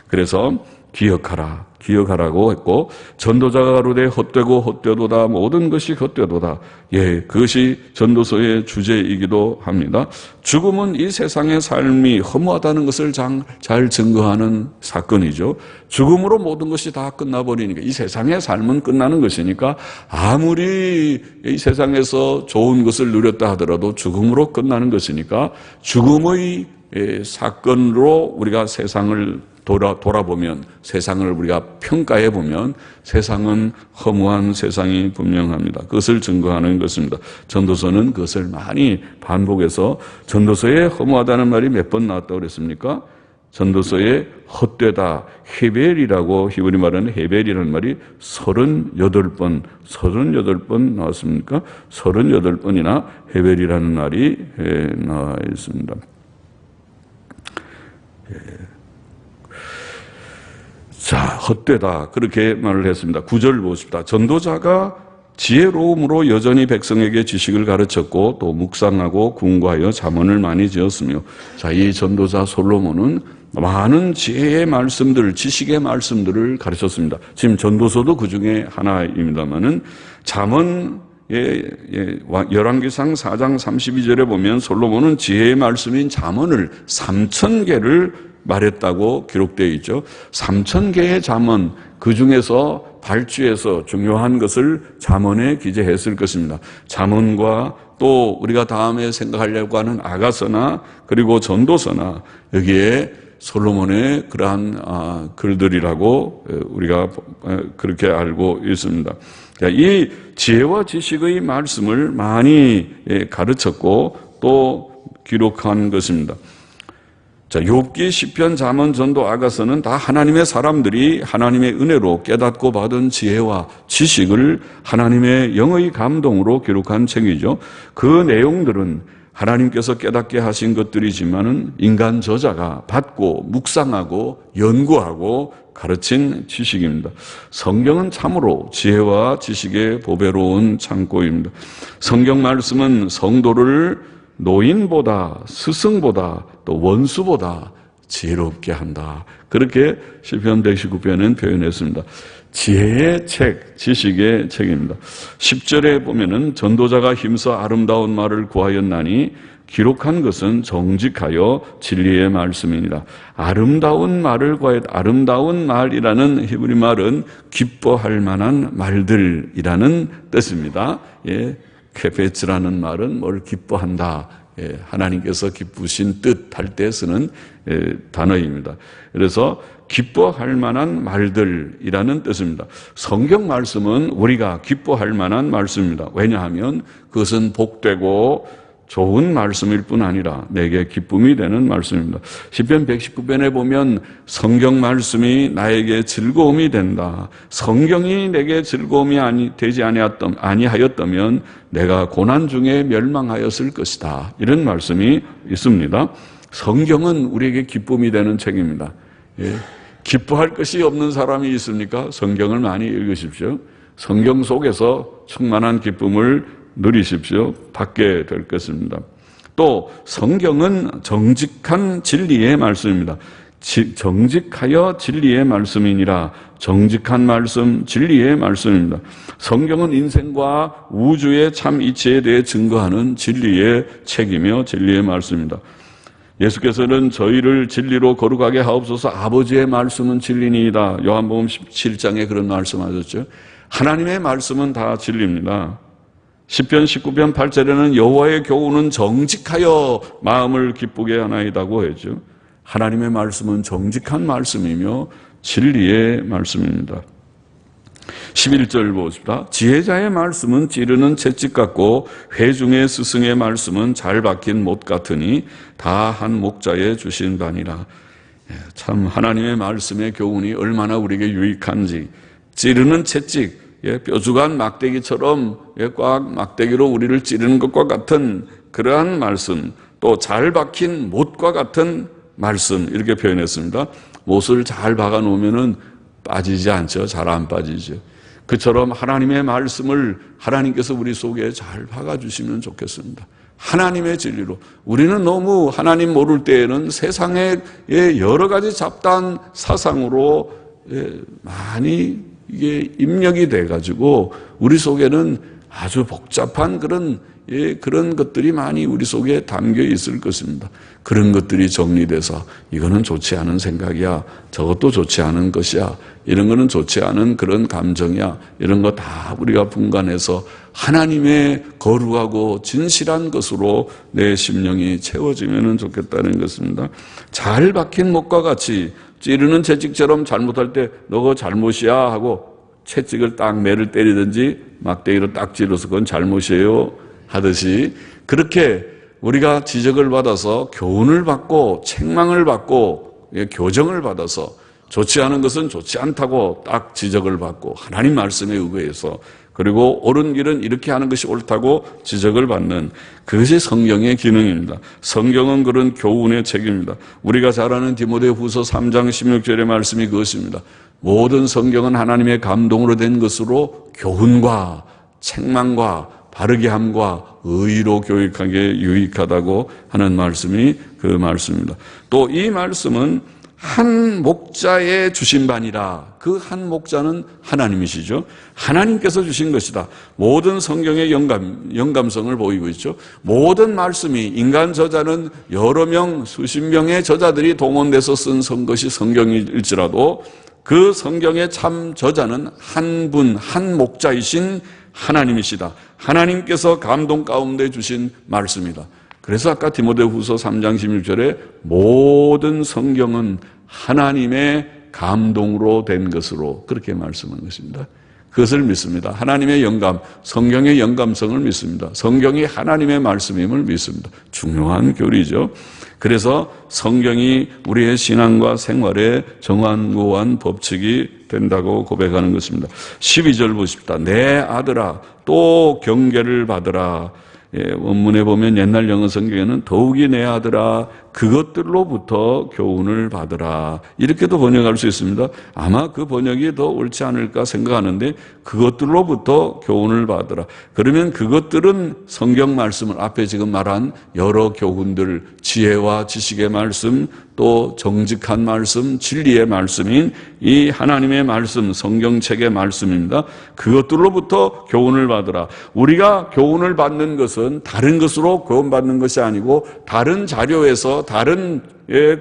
그래서 기억하라. 기억하라고 했고, 전도자가 가로되 헛되고 헛되도다, 모든 것이 헛되도다. 예, 그것이 전도서의 주제이기도 합니다. 죽음은 이 세상의 삶이 허무하다는 것을 잘 증거하는 사건이죠. 죽음으로 모든 것이 다 끝나버리니까, 이 세상의 삶은 끝나는 것이니까 아무리 이 세상에서 좋은 것을 누렸다 하더라도 죽음으로 끝나는 것이니까, 죽음의 사건으로 우리가 세상을 돌아보면, 세상을 우리가 평가해 보면 세상은 허무한 세상이 분명합니다. 그것을 증거하는 것입니다. 전도서는 그것을 많이 반복해서, 전도서에 허무하다는 말이 몇 번 나왔다고 그랬습니까? 전도서에 헛되다, 헤벨이라고, 히브리 말은 헤벨이라는 말이 38번 나왔습니까? 38번이나 헤벨이라는 말이 나와 있습니다. 자, 헛되다, 그렇게 말을 했습니다. 9절 보십시다. 전도자가 지혜로움으로 여전히 백성에게 지식을 가르쳤고 또 묵상하고 궁구하여 잠언을 많이 지었으며. 자, 이 전도자 솔로몬은 많은 지혜의 말씀들, 지식의 말씀들을 가르쳤습니다. 지금 전도서도 그 중에 하나입니다만은, 잠언 열왕기상 4장 32절에 보면 솔로몬은 지혜의 말씀인 잠언을 3,000개를 말했다고 기록되어 있죠. 3,000개의 잠언, 그 중에서 발주해서 중요한 것을 잠언에 기재했을 것입니다. 잠언과 또 우리가 다음에 생각하려고 하는 아가서나 그리고 전도서나 여기에 솔로몬의 그러한 글들이라고 우리가 그렇게 알고 있습니다. 이 지혜와 지식의 말씀을 많이 가르쳤고 또 기록한 것입니다. 자, 욥기, 시편, 잠언, 전도, 아가서는 다 하나님의 사람들이 하나님의 은혜로 깨닫고 받은 지혜와 지식을 하나님의 영의 감동으로 기록한 책이죠. 그 내용들은 하나님께서 깨닫게 하신 것들이지만은 인간 저자가 받고 묵상하고 연구하고 가르친 지식입니다. 성경은 참으로 지혜와 지식의 보배로운 창고입니다. 성경 말씀은 성도를 노인보다, 스승보다, 또 원수보다 지혜롭게 한다. 그렇게 시편 119편은 표현했습니다. 지혜의 책, 지식의 책입니다. 10절에 보면은 전도자가 힘써 아름다운 말을 구하였나니 기록한 것은 정직하여 진리의 말씀이니라. 아름다운 말을 구하였다. 아름다운 말이라는 히브리 말은 기뻐할 만한 말들이라는 뜻입니다. 예. 케페츠라는 말은 뭘 기뻐한다. 예, 하나님께서 기쁘신 뜻 할 때 쓰는 단어입니다. 그래서 기뻐할 만한 말들이라는 뜻입니다. 성경 말씀은 우리가 기뻐할 만한 말씀입니다. 왜냐하면 그것은 복되고 좋은 말씀일 뿐 아니라 내게 기쁨이 되는 말씀입니다. 시편 119편에 보면 성경 말씀이 나에게 즐거움이 된다. 성경이 내게 즐거움이 되지 아니하였다면 내가 고난 중에 멸망하였을 것이다. 이런 말씀이 있습니다. 성경은 우리에게 기쁨이 되는 책입니다. 예. 기뻐할 것이 없는 사람이 있습니까? 성경을 많이 읽으십시오. 성경 속에서 충만한 기쁨을 누리십시오. 받게 될 것입니다. 또 성경은 정직한 진리의 말씀입니다. 정직하여 진리의 말씀이니라. 정직한 말씀, 진리의 말씀입니다. 성경은 인생과 우주의 참 이치에 대해 증거하는 진리의 책이며 진리의 말씀입니다. 예수께서는 저희를 진리로 거룩하게 하옵소서. 아버지의 말씀은 진리니이다. 요한복음 17장에 그런 말씀하셨죠. 하나님의 말씀은 다 진리입니다. 시편 19편 8절에는 여호와의 교훈은 정직하여 마음을 기쁘게 하나이다고 했죠. 하나님의 말씀은 정직한 말씀이며 진리의 말씀입니다. 11절 보십시다. 지혜자의 말씀은 찌르는 채찍 같고 회중의 스승의 말씀은 잘 박힌 못 같으니 다 한 목자에 주신 바니라. 참 하나님의 말씀의 교훈이 얼마나 우리에게 유익한지. 찌르는 채찍, 뾰족한 막대기처럼 꽉 막대기로 우리를 찌르는 것과 같은 그러한 말씀, 또 잘 박힌 못과 같은 말씀, 이렇게 표현했습니다. 못을 잘 박아 놓으면은 빠지지 않죠. 잘 안 빠지죠. 그처럼 하나님의 말씀을 하나님께서 우리 속에 잘 박아 주시면 좋겠습니다. 하나님의 진리로. 우리는 너무 하나님 모를 때에는 세상의 여러 가지 잡다한 사상으로 많이 이게 입력이 돼가지고 우리 속에는 아주 복잡한 그런 것들이 많이 우리 속에 담겨 있을 것입니다. 그런 것들이 정리돼서 이거는 좋지 않은 생각이야, 저것도 좋지 않은 것이야, 이런 거는 좋지 않은 그런 감정이야, 이런 거 다 우리가 분간해서 하나님의 거룩하고 진실한 것으로 내 심령이 채워지면 좋겠다는 것입니다. 잘 박힌 목과 같이 찌르는 채찍처럼 잘못할 때 너가 잘못이야 하고 채찍을 딱 매를 때리든지 막대기로 딱 찔러서 그건 잘못이에요 하듯이, 그렇게 우리가 지적을 받아서 교훈을 받고 책망을 받고 교정을 받아서 좋지 않은 것은 좋지 않다고 딱 지적을 받고 하나님 말씀에 의거해서, 그리고 옳은 길은 이렇게 하는 것이 옳다고 지적을 받는, 그것이 성경의 기능입니다. 성경은 그런 교훈의 책입니다. 우리가 잘 아는 디모데후서 3장 16절의 말씀이 그것입니다. 모든 성경은 하나님의 감동으로 된 것으로 교훈과 책망과 바르게 함과 의로 교육하기에 유익하다고 하는 말씀이 그 말씀입니다. 또 이 말씀은 한 목자의 주신 바니라. 그 한 목자는 하나님이시죠. 하나님께서 주신 것이다. 모든 성경의 영감성을 보이고 있죠. 모든 말씀이, 인간 저자는 여러 명, 수십 명의 저자들이 동원돼서 쓴 것이 성경일지라도 그 성경의 참 저자는 한 분, 한 목자이신 하나님이시다. 하나님께서 감동 가운데 주신 말씀이다. 그래서 아까 디모데후서 3장 16절에 모든 성경은 하나님의 감동으로 된 것으로 그렇게 말씀한 것입니다. 그것을 믿습니다. 하나님의 영감, 성경의 영감성을 믿습니다. 성경이 하나님의 말씀임을 믿습니다. 중요한 교리죠. 그래서 성경이 우리의 신앙과 생활에 정확한 법칙이 된다고 고백하는 것입니다. 12절 보십시다. 내 아들아 또 경계를 받으라. 원문에 보면 옛날 영어 성경에는 더욱이 내 아들아 그것들로부터 교훈을 받으라, 이렇게도 번역할 수 있습니다. 아마 그 번역이 더 옳지 않을까 생각하는데, 그것들로부터 교훈을 받으라. 그러면 그것들은 성경 말씀을, 앞에 지금 말한 여러 교훈들, 지혜와 지식의 말씀, 또 정직한 말씀, 진리의 말씀인 이 하나님의 말씀, 성경책의 말씀입니다. 그것들로부터 교훈을 받으라. 우리가 교훈을 받는 것은 다른 것으로 교훈받는 것이 아니고 다른 자료에서 다른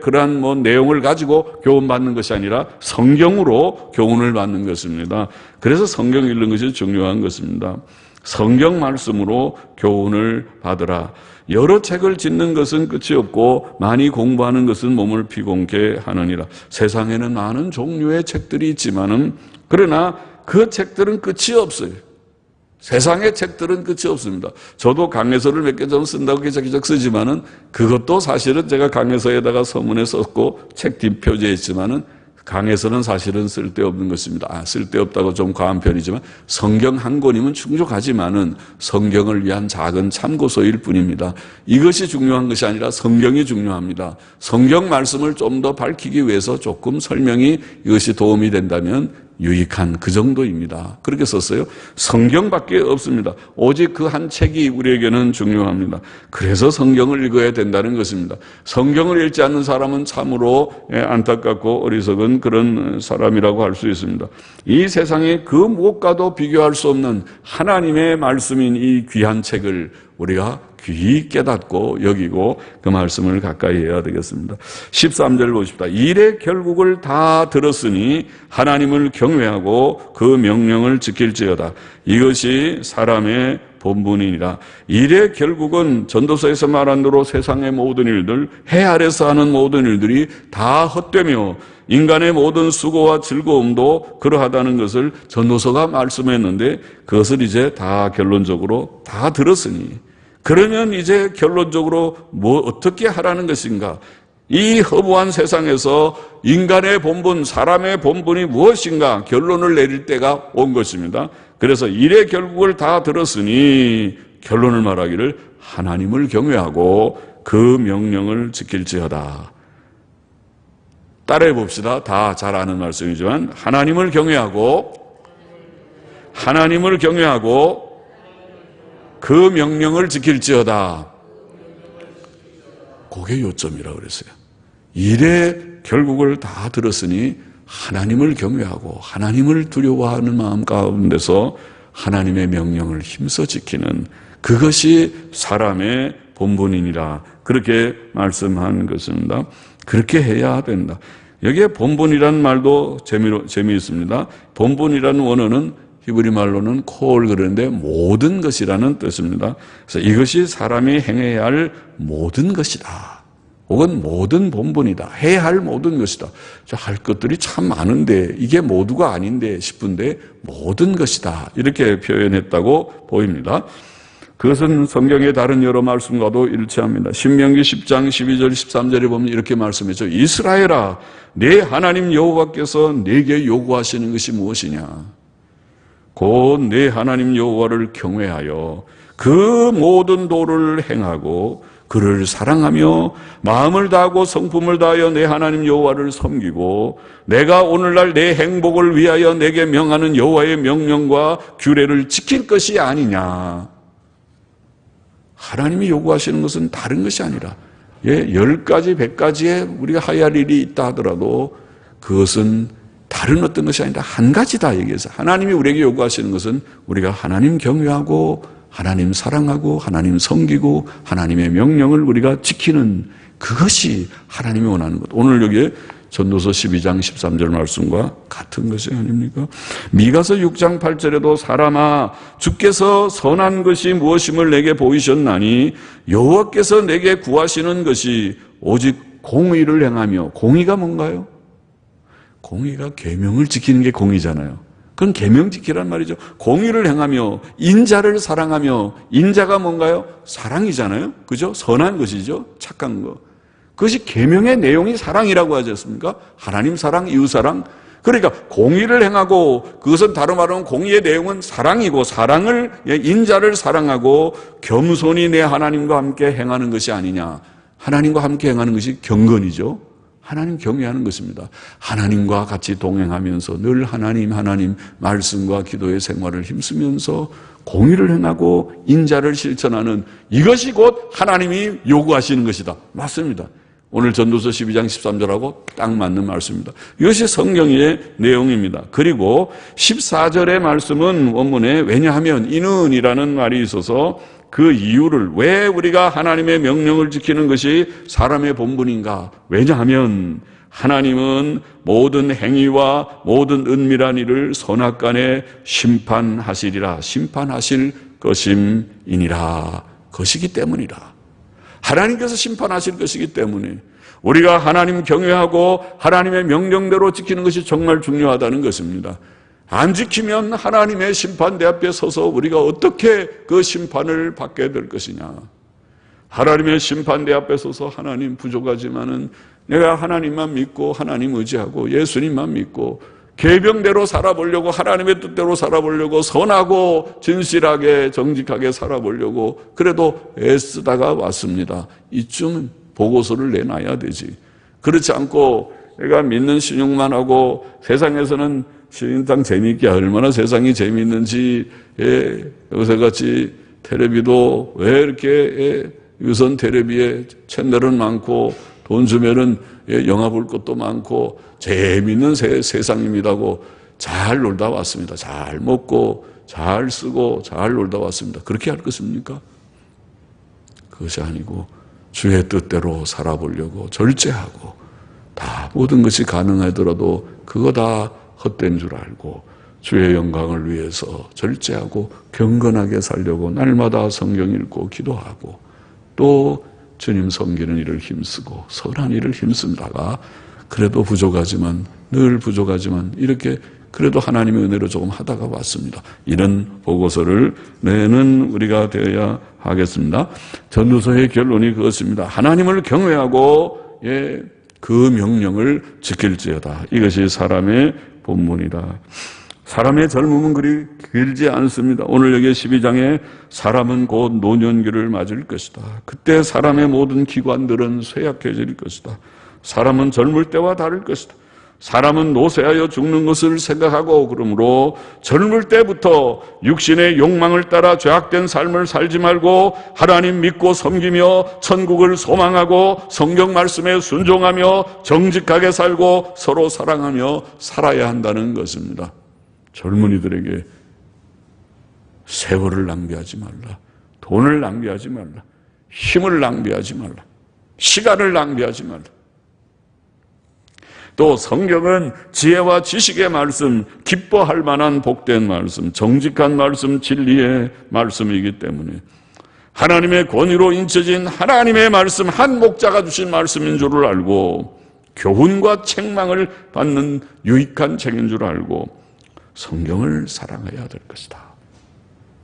그러한 내용을 가지고 교훈받는 것이 아니라 성경으로 교훈을 받는 것입니다. 그래서 성경 읽는 것이 중요한 것입니다. 성경 말씀으로 교훈을 받으라. 여러 책을 짓는 것은 끝이 없고 많이 공부하는 것은 몸을 피곤케 하느니라. 세상에는 많은 종류의 책들이 있지만은, 그러나 그 책들은 끝이 없어요. 세상의 책들은 끝이 없습니다. 저도 강해서를 몇 개 좀 쓴다고 기적기적 쓰지만은, 그것도 사실은 제가 강해서에다가 서문에 썼고 책 뒷표지에 있지만은 강해서는 사실은 쓸데없는 것입니다. 쓸데없다고 좀 과한 편이지만 성경 한 권이면 충족하지만은 성경을 위한 작은 참고서일 뿐입니다. 이것이 중요한 것이 아니라 성경이 중요합니다. 성경 말씀을 좀 더 밝히기 위해서 조금 설명이 이것이 도움이 된다면 유익한 그 정도입니다. 그렇게 썼어요. 성경밖에 없습니다. 오직 그 한 책이 우리에게는 중요합니다. 그래서 성경을 읽어야 된다는 것입니다. 성경을 읽지 않는 사람은 참으로 안타깝고 어리석은 그런 사람이라고 할 수 있습니다. 이 세상에 그 무엇과도 비교할 수 없는 하나님의 말씀인 이 귀한 책을 우리가 귀히 깨닫고 여기고 그 말씀을 가까이 해야 되겠습니다. 13절 보십시다. 일의 결국을 다 들었으니 하나님을 경외하고 그 명령을 지킬지어다. 이것이 사람의 본분이니라. 일의 결국은 전도서에서 말한 대로 세상의 모든 일들, 해 아래서 하는 모든 일들이 다 헛되며 인간의 모든 수고와 즐거움도 그러하다는 것을 전도서가 말씀했는데, 그것을 이제 다 결론적으로 다 들었으니, 그러면 이제 결론적으로 어떻게 하라는 것인가? 이 허무한 세상에서 인간의 본분, 사람의 본분이 무엇인가 결론을 내릴 때가 온 것입니다. 그래서 일의 결국을 다 들었으니 결론을 말하기를 하나님을 경외하고 그 명령을 지킬지어다. 따라해 봅시다. 다 잘 아는 말씀이지만 하나님을 경외하고 그 명령을 지킬지어다. 그게 요점이라고 그랬어요. 일의 결국을 다 들었으니 하나님을 경외하고 하나님을 두려워하는 마음 가운데서 하나님의 명령을 힘써 지키는 그것이 사람의 본분이니라. 그렇게 말씀한 것입니다. 그렇게 해야 된다. 여기에 본분이라는 말도 재미있습니다. 본분이라는 원어는 히브리 말로는 콜 그러는데 모든 것이라는 뜻입니다. 그래서 이것이 사람이 행해야 할 모든 것이다. 혹은 모든 본분이다. 해야 할 모든 것이다. 할 것들이 참 많은데 이게 모두가 아닌데 싶은데 모든 것이다. 이렇게 표현했다고 보입니다. 그것은 성경의 다른 여러 말씀과도 일치합니다. 신명기 10장 12절 13절에 보면 이렇게 말씀했죠. 이스라엘아, 내 하나님 여호와께서 내게 요구하시는 것이 무엇이냐? 곧 내 하나님 여호와를 경외하여 그 모든 도를 행하고 그를 사랑하며 마음을 다하고 성품을 다하여 내 하나님 여호와를 섬기고 내가 오늘날 내 행복을 위하여 내게 명하는 여호와의 명령과 규례를 지킬 것이 아니냐. 하나님이 요구하시는 것은 다른 것이 아니라 10가지, 100가지의 우리가 해야 할 일이 있다 하더라도 그것은 다른 어떤 것이 아니라 한 가지다 얘기해서 하나님이 우리에게 요구하시는 것은 우리가 하나님 경외하고 하나님 사랑하고 하나님 섬기고 하나님의 명령을 우리가 지키는 그것이 하나님이 원하는 것. 오늘 여기에 전도서 12장 13절 말씀과 같은 것이 아닙니까? 미가서 6장 8절에도 사람아 주께서 선한 것이 무엇임을 내게 보이셨나니 여호와께서 내게 구하시는 것이 오직 공의를 행하며 공의가 뭔가요? 공의가 계명을 지키는 게 공의잖아요. 그건 계명 지키란 말이죠. 공의를 행하며 인자를 사랑하며 인자가 뭔가요? 사랑이잖아요. 그죠? 선한 것이죠. 착한 거. 그것이 계명의 내용이 사랑이라고 하지 않습니까? 하나님 사랑, 이웃 사랑. 그러니까 공의를 행하고 그것은 다른 말로는 공의의 내용은 사랑이고 사랑을 인자를 사랑하고 겸손히 내 하나님과 함께 행하는 것이 아니냐. 하나님과 함께 행하는 것이 경건이죠. 하나님 경외하는 것입니다. 하나님과 같이 동행하면서 늘 하나님 말씀과 기도의 생활을 힘쓰면서 공의를 행하고 인자를 실천하는 이것이 곧 하나님이 요구하시는 것이다. 맞습니다. 오늘 전도서 12장 13절하고 딱 맞는 말씀입니다. 이것이 성경의 내용입니다. 그리고 14절의 말씀은 원문에 왜냐하면 이는이라는 말이 있어서 그 이유를 왜 우리가 하나님의 명령을 지키는 것이 사람의 본분인가? 왜냐하면 하나님은 모든 행위와 모든 은밀한 일을 선악간에 심판하시리라. 심판하실 것임이니라. 것이기 때문이라. 하나님께서 심판하실 것이기 때문에 우리가 하나님 경외하고 하나님의 명령대로 지키는 것이 정말 중요하다는 것입니다. 안 지키면 하나님의 심판대 앞에 서서 우리가 어떻게 그 심판을 받게 될 것이냐. 하나님의 심판대 앞에 서서 하나님 부족하지만은 내가 하나님만 믿고 하나님 의지하고 예수님만 믿고 계명대로 살아보려고 하나님의 뜻대로 살아보려고 선하고 진실하게 정직하게 살아보려고 그래도 애쓰다가 왔습니다. 이쯤 보고서를 내놔야 되지. 그렇지 않고 내가 믿는 신용만 하고 세상에서는 신인상 재미있게 얼마나 세상이 재미있는지 요새같이 텔레비도 왜 이렇게 유선 텔레비에 채널은 많고 돈 주면은 영화 볼 것도 많고 재미있는 세상입니다고 잘 놀다 왔습니다. 잘 먹고 잘 쓰고 잘 놀다 왔습니다. 그렇게 할 것입니까? 그것이 아니고 주의 뜻대로 살아보려고 절제하고 다 모든 것이 가능하더라도 그거 다 헛된 줄 알고 주의 영광을 위해서 절제하고 경건하게 살려고 날마다 성경 읽고 기도하고 또 주님 섬기는 일을 힘쓰고 선한 일을 힘쓰다가 그래도 부족하지만 늘 부족하지만 이렇게 그래도 하나님의 은혜로 조금 하다가 왔습니다. 이런 보고서를 내는 우리가 되어야 하겠습니다. 전도서의 결론이 그것입니다. 하나님을 경외하고 그 명령을 지킬지어다. 이것이 사람의 본분이다. 사람의 젊음은 그리 길지 않습니다. 오늘 여기 12장에 사람은 곧 노년기를 맞을 것이다. 그때 사람의 모든 기관들은 쇠약해질 것이다. 사람은 젊을 때와 다를 것이다. 사람은 노쇠하여 죽는 것을 생각하고 그러므로 젊을 때부터 육신의 욕망을 따라 죄악된 삶을 살지 말고 하나님 믿고 섬기며 천국을 소망하고 성경 말씀에 순종하며 정직하게 살고 서로 사랑하며 살아야 한다는 것입니다. 젊은이들에게 세월을 낭비하지 말라. 돈을 낭비하지 말라. 힘을 낭비하지 말라. 시간을 낭비하지 말라. 또 성경은 지혜와 지식의 말씀, 기뻐할 만한 복된 말씀, 정직한 말씀, 진리의 말씀이기 때문에 하나님의 권위로 인쳐진 하나님의 말씀, 한 목자가 주신 말씀인 줄을 알고 교훈과 책망을 받는 유익한 책인 줄 알고 성경을 사랑해야 될 것이다.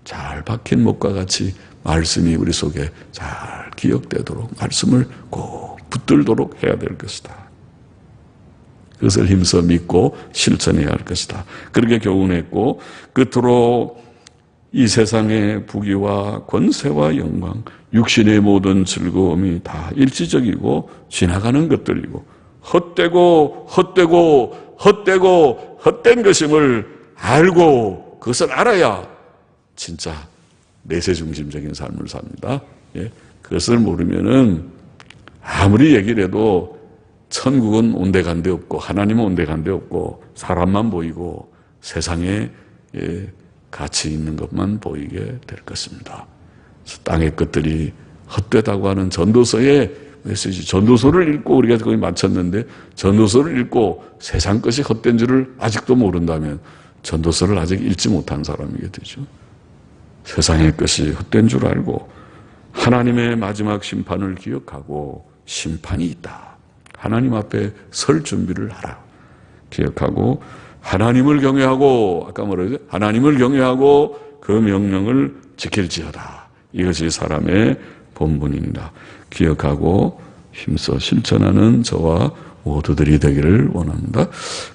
잘 박힌 목과 같이 말씀이 우리 속에 잘 기억되도록 말씀을 꼭 붙들도록 해야 될 것이다. 그것을 힘써 믿고 실천해야 할 것이다. 그렇게 교훈했고 끝으로 이 세상의 부귀와 권세와 영광, 육신의 모든 즐거움이 다 일시적이고 지나가는 것들이고 헛된 것임을 알고 그것을 알아야 진짜 내세중심적인 삶을 삽니다. 예? 그것을 모르면은 아무리 얘기를 해도 천국은 온데간데 없고 하나님은 온데간데 없고 사람만 보이고 세상에 가치 있는 것만 보이게 될 것입니다. 땅의 것들이 헛되다고 하는 전도서의 메시지, 전도서를 읽고 우리가 거기 마쳤는데 전도서를 읽고 세상 것이 헛된 줄을 아직도 모른다면 전도서를 아직 읽지 못한 사람이게 되죠. 세상의 것이 헛된 줄 알고 하나님의 마지막 심판을 기억하고 심판이 있다. 하나님 앞에 설 준비를 하라. 기억하고 하나님을 경외하고 아까 뭐라 그랬죠? 하나님을 경외하고 그 명령을 지킬지어다. 이것이 사람의 본분입니다. 기억하고 힘써 실천하는 저와 모두들이 되기를 원합니다.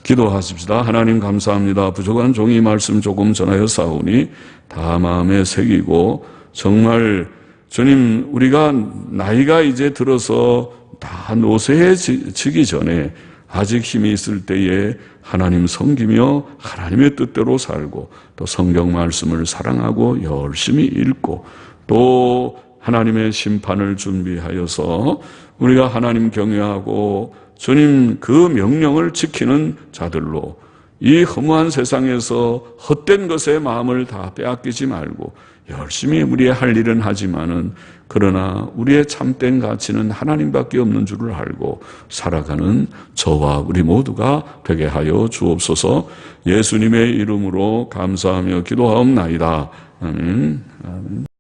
기도하십시다. 하나님 감사합니다. 부족한 종이 말씀 조금 전하여 싸우니 다 마음에 새기고 정말 주님 우리가 나이가 이제 들어서 다 노쇠해지기 전에 아직 힘이 있을 때에 하나님 섬기며 하나님의 뜻대로 살고 또 성경 말씀을 사랑하고 열심히 읽고 또 하나님의 심판을 준비하여서 우리가 하나님 경외하고 주님 그 명령을 지키는 자들로 이 허무한 세상에서 헛된 것에 마음을 다 빼앗기지 말고 열심히 우리의 할 일은 하지만은 그러나 우리의 참된 가치는 하나님밖에 없는 줄을 알고 살아가는 저와 우리 모두가 되게 하여 주옵소서. 예수님의 이름으로 감사하며 기도하옵나이다. 아멘. 아멘.